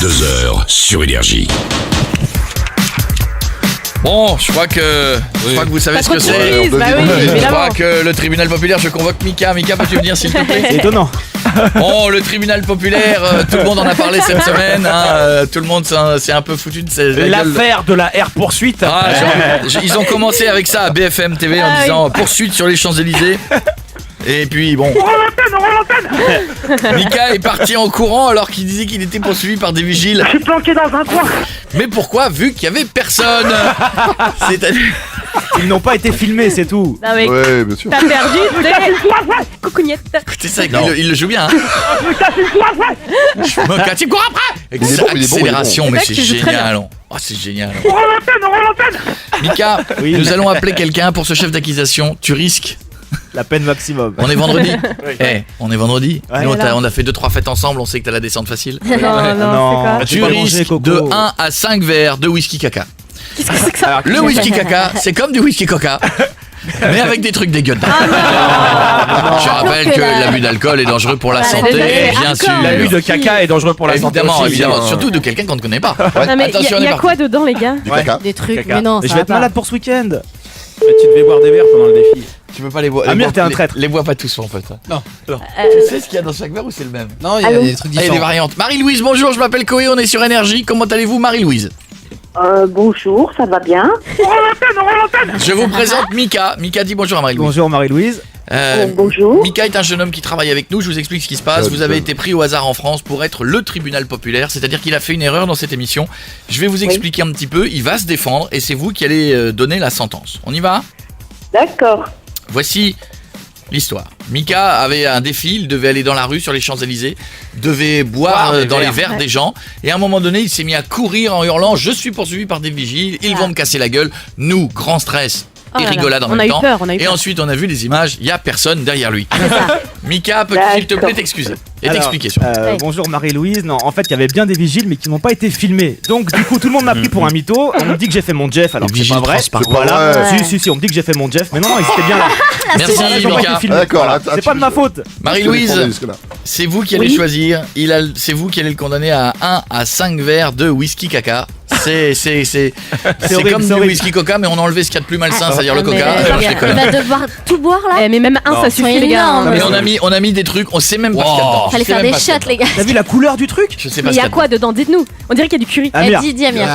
22h sur Énergie. Bon, je crois que vous savez ce que c'est. Je crois que le tribunal populaire, je convoque Mika. Mika, peux-tu venir s'il te plaît? C'est étonnant. Bon, le tribunal populaire, tout le monde en a parlé cette semaine. Tout le monde s'est un peu foutu de l'affaire de la air poursuite. Ils ont commencé avec ça à BFM TV en disant poursuite sur les Champs-Élysées. Et puis bon, Mika est parti en courant alors qu'il disait qu'il était poursuivi par des vigiles. Je suis planqué dans un coin. Mais pourquoi, vu qu'il y avait personne? C'est-à-dire... Ils n'ont pas été filmés, c'est tout. Non mais Ouais, bien sûr. t'as perdu tes coucougnette. Écoutez ça, il le joue bien. Je me casse, il court après. Il est bon, Accélération, mais C'est c'est vrai que tu joues très génial. Oh, c'est génial. On rend l'antenne. Mika, Oui, nous mais- allons appeler quelqu'un pour ce chef d'accusation. Tu risques. La peine maximum. On est vendredi. On est vendredi. Ouais, Nous, voilà. on a fait 2-3 fêtes ensemble. On sait que t'as la descente facile. Non, non, c'est quoi? Tu pas manger, risques Coco. de 1 à 5 verres de whisky caca. Qu'est-ce que c'est que ça? Alors, Le whisky caca, c'est comme du whisky coca. Mais avec des trucs dégueulasses. Je rappelle que l'abus d'alcool est dangereux pour la santé, c'est bien alcool. sûr. l'abus de caca est dangereux pour la santé. Évidemment, aussi, évidemment. hein. Surtout de quelqu'un qu'on ne connaît pas. Non mais Attention, on il y est a parti. quoi dedans les gars? Du caca. Des trucs, Caca. mais non, Mais ça je vais va être pas. malade pour ce week-end. Mais tu devais boire des verres pendant le défi. Tu peux pas les boire. Amir, t'es un traître. Les bois pas tous en fait. Non. Tu sais ce qu'il y a dans chaque verre ou c'est le même? Non, il y a Allô des trucs Ah, il y a des différents. variantes. Marie-Louise, bonjour, je m'appelle Koé, on est sur Énergie. Comment allez-vous, Marie-Louise? Bonjour, ça va bien? On rend l'antenne. Je vous présente Mika. Mika dit bonjour à Marie-Louise. Bonjour Marie-Louise. Bonjour. Mika est un jeune homme qui travaille avec nous, je vous explique ce qui se passe. Vous avez été pris au hasard en France pour être le tribunal populaire, c'est-à-dire qu'il a fait une erreur dans cette émission. Je vais vous expliquer un petit peu, il va se défendre et c'est vous qui allez donner la sentence. On y va? D'accord. Voici l'histoire. Mika avait un défi, il devait aller dans la rue sur les Champs-Élysées, devait boire dans les verres des gens et à un moment donné il s'est mis à courir en hurlant « Je suis poursuivi par des vigiles, ils vont me casser la gueule ». Nous, grand stress Oh et là là. rigolade en On a même eu temps. peur, on a eu Et peur. ensuite on a vu les images, il n'y a personne derrière lui. Mika, peux-tu s'il te plaît D'accord. t'excuser et Alors, t'expliquer surtout. Ouais. Bonjour Marie-Louise. Non, en fait, il y avait bien des vigiles, mais qui n'ont pas été filmés. Donc, du coup, tout le monde m'a pris pour un mytho. On me dit que j'ai fait mon Jeff, alors Les que c'est vigiles pas vrai. transparents. Voilà. Ouais. Si, on me dit que j'ai fait mon Jeff, mais non, ils étaient bien là. Merci Ils ont pas été Mika. filmés. D'accord, Voilà. attends, C'est pas de ma faute. Marie-Louise, Jusque-là. c'est vous qui allez choisir, c'est vous qui allez le condamner à 1 à 5 verres de whisky caca. C'est horrible, comme c'est du horrible. whisky coca, mais on a enlevé ce qu'il y a de plus malsain, c'est-à-dire le Mais coca. Alors, je déconne. il va devoir tout boire là. Mais même un ça suffit les gars. énorme. Mais on a mis des trucs, on sait même pas ce qu'il y a dedans. Fallait Je sais faire même des pas ce qu'il y a shots, les gars. T'as vu la couleur du truc? dedans. Je sais pas Mais ce il y qu'il y a a quoi dedans? Dites-nous. On dirait qu'il y a du curry. Amir. Dis Amir.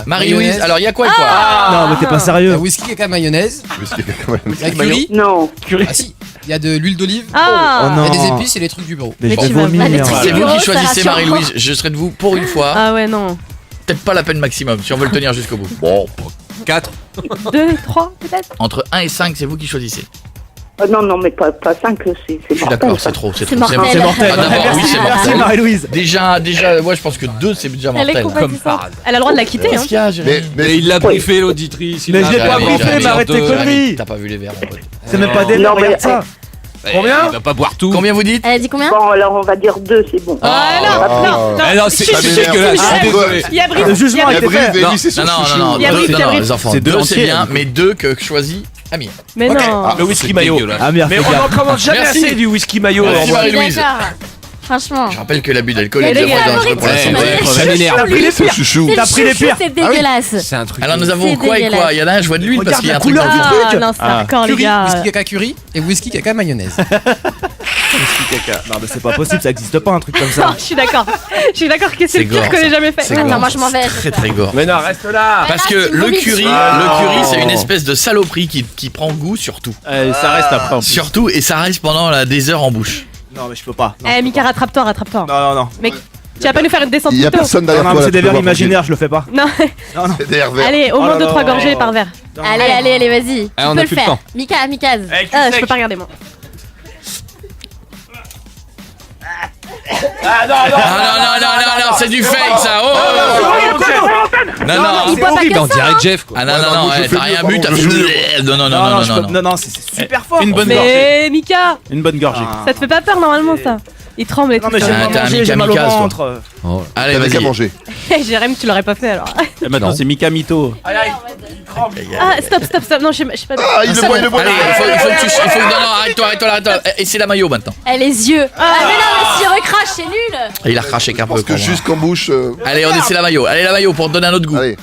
Marie-Louise, alors il y a quoi et quoi? Non, mais t'es pas sérieux. Whisky, caca, mayonnaise. Whisky, quand même. Il y a curry. Non. Ah si, il y a de l'huile d'olive. Ah Oh Il y non. a des épices et les trucs du bureau. Mais je Mais vais tu vas- vomir. Ah, les trucs C'est vous bureau, qui ça choisissez rassure. Marie-Louise, je serai de vous pour une fois. Ah ouais non. Peut-être pas la peine maximum, si on veut le tenir jusqu'au bout. Bon, 4. 2, 3 peut-être. entre 1 et 5, c'est vous qui choisissez. Non, mais pas 5, c'est Je suis d'accord, c'est trop, C'est mortel. C'est mortel. Ah, d'abord, oui, c'est Merci mortel. Marie-Louise. Déjà, moi je pense que 2 c'est déjà Elle est mortel. compatissante. Elle a le droit de la quitter hein. Qu'est-ce qu'il y a, Jérémy? Mais il l'a briefé l'auditrice. Mais je l'ai Ah, pas oui, briefé, Jérémy, mais arrête tes Jérémy, conneries. T'as pas vu les verres, mon pote. C'est même pas des Non, verres, mais- regarde ça. Combien Il va pas boire tout. Combien vous dites? Elle a dit combien? Bon, alors on va dire 2, c'est bon. Ah non. Ah non, c'est Ça m'énerve. dégueulasse. Je suis Ah, désolé. Il y a Brice. Le jugement il y a a été Brive fait. et Ellie, c'est son Non, chouchou. non, Il y a deux, Brice, il y a non, Brice. les enfants, C'est 2 deux c'est entiers. bien, mais 2 que choisit Amir. Mais non. Le whisky C'est mayo. dégueulasse. Amir, Mais fais on gaffe. n'en commence jamais Merci. assez du whisky mayo. Merci, Marie-Louise. D'accord. Franchement. Je rappelle que l'abus d'alcool Mais est les bien gars, dangereux pour la Ouais, santé. ouais, ça m'énerve. T'as pris les C'est pires. chouchou. T'as pris les pires. C'est dégueulasse. C'est un truc. Alors nous avons C'est quoi et quoi? dégueulasse. Il y en a un, je vois de l'huile parce Regarde qu'il y a la un truc couleur dans du le truc. Ah non, c'est hardcore les Curry, gars. whisky, caca, curry et whisky, caca, mayonnaise. Non, mais c'est pas possible, ça existe pas un truc comme Non, ça. je suis d'accord. Je suis d'accord que c'est C'est le pire gore, que j'ai ça. jamais fait. C'est Non, gore. moi je m'en vais. Très très gore. Mais non, reste là. Parce là, que c'est le Moritz. curry, c'est une espèce de saloperie qui prend goût sur tout. Ça reste après. Surtout, et ça reste pendant des heures en bouche. Non, mais je peux pas. Non, Eh Mika, rattrape-toi. non. Mec, tu vas pas nous faire une descente Il y a couteau. personne Non, derrière non, toi. mais là, c'est des tu peux verres voir imaginaires, je le fais pas. Non, tranquille. C'est des verres verts. allez, au Oh moins là 2-3 là. gorgées par verre. Allez, vas-y. Ah, on Tu a peux plus le de faire. temps. Mikaz. Je peux pas regarder moi. Ah non, c'est du fake ça. Oh, non. Il boit pas Horrible, que on ça. dirait Jeff quoi. Ah non, Ouais, non, moi, je t'as fais rien mieux, bu, t'as pardon, fait. Non. Non, c'est super fort. Une bonne gorgée. Mais Mika, Une bonne gorgée. ça te fait pas peur normalement ça. Il tremble et Non tout. mais j'ai Ah, mal t'as un mangé, j'ai mal au Mika Mikaz, ventre. Allez, T'avais qu'à vas-y. manger. Jérém, tu l'aurais pas fait alors. Et maintenant, c'est Mika Mito. Ah, stop. Non, je sais pas. Ah, il le C'est voit, il bon. le voit. Allez, non, arrête-toi. Et c'est la maillot maintenant. Eh, les yeux. Ah, mais non, mais s'il recrache, c'est nul. Et il a recraché qu'un peu. Parce que pour moi. jusqu'en bouche. Allez, on essaie la maillot. Allez, la maillot pour te donner un autre goût. Allez.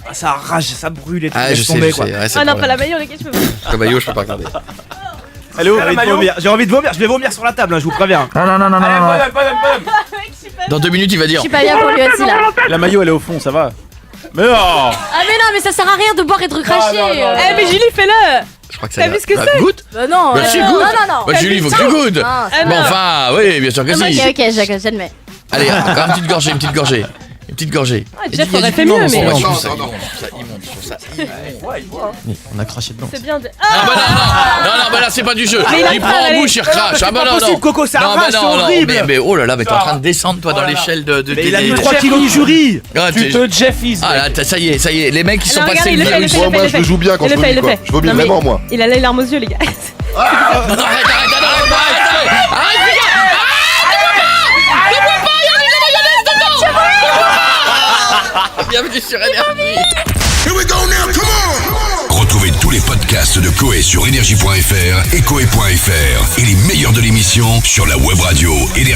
Ah, ça rage, ça brûle et tout. Ah, laisse je sais, tomber, quoi. ouais, c'est Ah le non, pas problème. la maillot, les gars, je peux pas. La maillot, je peux pas regarder. J'ai envie de vomir. J'ai envie de vomir. Je vais vomir sur la table, hein, je vous préviens. Dans 2 minutes, il va Je dire. suis pas bien pour lui aussi là. La maillot, elle est au fond, ça va. Mais non. Ah, mais non, mais ça sert à rien de boire et de recracher. Eh, mais Julie, fais-le. Je crois que ça T'as ira. vu ce que Bah, c'est goûte. Bah non, Bah, si, non, goûte. non. Bah, Julie, il faut que tu goûtes. Ah, Ah, Bon, non. enfin, oui, bien sûr que si. ok, j'admets. Allez, encore une petite gorgée. Une petite gorgée. Ah, Jeff Il y a aurait du fait piment mieux, dans son mais. mélange. Je trouve non, ça non. immonde, je trouve ça immonde. On a craché dedans. C'est bien de. Non, Ah, bah non, là c'est pas du jeu. Mais il a Il pas prend en avalé. bouche, il recrache. c'est Ah bah pas non, possible, non. Coco, ça Non, arrache, bah c'est non, horrible. mais oh là là, mais t'es en train de descendre toi dans l'échelle de. Mais il a mis des- 3 kilos de jury. Ah, Tu te Jeffies. Ah là, ça y est, les mecs qui sont Alors, passés regarde, il le fait, virus. il le fait. Moi, je le joue bien quand Il je le fait, il vomis, le quoi. fait. Je vomis Non, mais vraiment, moi. Il a les larmes aux yeux, les gars. Non, arrête, bienvenue sur Énergie. Retrouvez tous les podcasts de Coé sur énergie.fr et coé.fr et les meilleurs de l'émission sur la web radio Énergie.